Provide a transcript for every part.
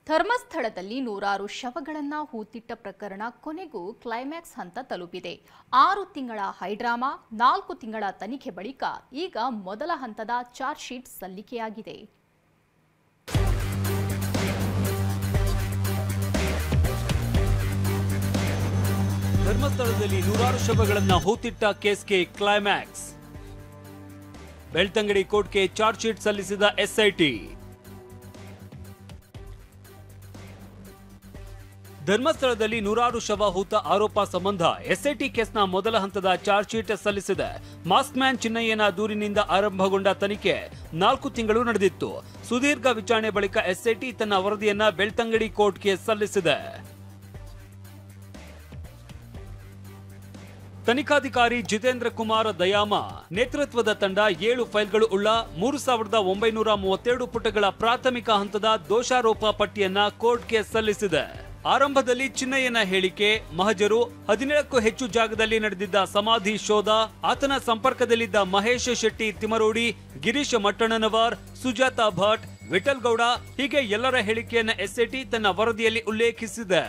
ಧರ್ಮಸ್ಥಳದಲ್ಲಿ ನೂರಾರು ಶವಗಳನ್ನು ಹೂತಿಟ್ಟ ಪ್ರಕರಣ ಕೊನೆಗೂ ಕ್ಲೈಮ್ಯಾಕ್ಸ್ ಹಂತ ತಲುಪಿದೆ. 6 ತಿಂಗಳ ಹೈಡ್ರಾಮಾ, 4 ತಿಂಗಳ ತನಿಖೆ ಬಳಿಕ ಈಗ ಮೊದಲ ಹಂತದ ಚಾರ್ಜ್ ಶೀಟ್ ಸಲ್ಲಿಕೆಯಾಗಿದೆ. ಧರ್ಮಸ್ಥಳದಲ್ಲಿ ನೂರಾರು ಶವಗಳನ್ನು ಹೂತಿಟ್ಟ ಕೇಸ್ಗೆ ಕ್ಲೈಮ್ಯಾಕ್ಸ್. ಬೆಳ್ತಂಗಡಿ ಕೋರ್ಟ್ಗೆ ಚಾರ್ಜ್ ಶೀಟ್ ಸಲ್ಲಿಸಿದ ಎಸ್ಐಟಿ. ಧರ್ಮಸ್ಥಳದಲ್ಲಿ ನೂರಾರು ಶವ ಹೂತ ಆರೋಪ ಸಂಬಂಧ ಎಸ್ಐಟಿ ಕೇಸ್ನ ಮೊದಲ ಹಂತದ ಚಾರ್ಜ್ ಶೀಟ್ ಸಲ್ಲಿಸಿದೆ. ಮಾಸ್ಕ್ ಮ್ಯಾನ್ ಚಿನ್ನಯ್ಯನ ದೂರಿನಿಂದ ಆರಂಭಗೊಂಡ ತನಿಖೆ 4 ತಿಂಗಳು ನಡೆದಿತ್ತು. ಸುದೀರ್ಘ ವಿಚಾರಣೆ ಬಳಿಕ ಎಸ್ಐಟಿ ತನ್ನ ವರದಿಯನ್ನ ಬೆಳ್ತಂಗಡಿ ಕೋರ್ಟ್ಗೆ ಸಲ್ಲಿಸಿದೆ. ತನಿಖಾಧಿಕಾರಿ ಜಿತೇಂದ್ರ ಕುಮಾರ್ ದಯಾಮ ನೇತೃತ್ವದ ತಂಡ 7 ಫೈಲ್ಗಳು ಉಳ್ಳ 3932 ಪುಟಗಳ ಪ್ರಾಥಮಿಕ ಹಂತದ ದೋಷಾರೋಪ ಪಟ್ಟಿಯನ್ನ ಕೋರ್ಟ್ಗೆ ಸಲ್ಲಿಸಿದೆ. ಆರಂಭದಲ್ಲಿ ಚಿನ್ನಯ್ಯನ ಹೇಳಿಕೆ, ಮಹಜರು, 17ಕ್ಕೂ ಹೆಚ್ಚು ಜಾಗದಲ್ಲಿ ನಡೆದಿದ್ದ ಸಮಾಧಿ ಶೋಧ, ಆತನ ಸಂಪರ್ಕದಲ್ಲಿದ್ದ ಮಹೇಶ್ ಶೆಟ್ಟಿ ತಿಮರೋಡಿ, ಗಿರೀಶ್ ಮಟ್ಟಣ್ಣನವರ್, ಸುಜಾತಾ ಭಟ್, ವಿಠಲ್ ಗೌಡ ಹೀಗೆ ಎಲ್ಲರ ಹೇಳಿಕೆಯನ್ನ ಎಸ್ಐಟಿ ತನ್ನ ವರದಿಯಲ್ಲಿ ಉಲ್ಲೇಖಿಸಿದೆ.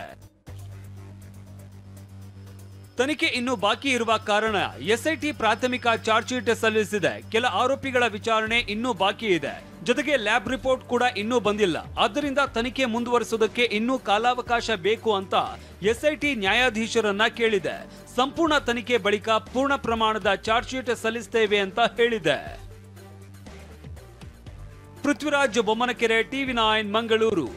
ತನಿಖೆ ಇನ್ನೂ ಬಾಕಿ ಇರುವ ಕಾರಣ ಎಸ್ಐಟಿ ಪ್ರಾಥಮಿಕ ಚಾರ್ಜ್ ಶೀಟ್ ಸಲ್ಲಿಸಿದೆ. ಕೆಲ ಆರೋಪಿಗಳ ವಿಚಾರಣೆ ಇನ್ನೂ ಬಾಕಿ ಇದೆ. ಜೊತೆಗೆ ಲ್ಯಾಬ್ ರಿಪೋರ್ಟ್ ಕೂಡ ಇನ್ನೂ ಬಂದಿಲ್ಲ. ಆದ್ದರಿಂದ ತನಿಖೆ ಮುಂದುವರಿಸುವುದಕ್ಕೆ ಇನ್ನೂ ಕಾಲಾವಕಾಶ ಬೇಕು ಅಂತ ಎಸ್ಐಟಿ ನ್ಯಾಯಾಧೀಶರನ್ನ ಕೇಳಿದೆ. ಸಂಪೂರ್ಣ ತನಿಖೆ ಬಳಿಕ ಪೂರ್ಣ ಪ್ರಮಾಣದ ಚಾರ್ಜ್ ಶೀಟ್ ಸಲ್ಲಿಸುತ್ತೇವೆ ಅಂತ ಹೇಳಿದೆ. ಪೃಥ್ವಿರಾಜ್ ಬೊಮ್ಮನಕೆರೆ, TV9 ಮಂಗಳೂರು.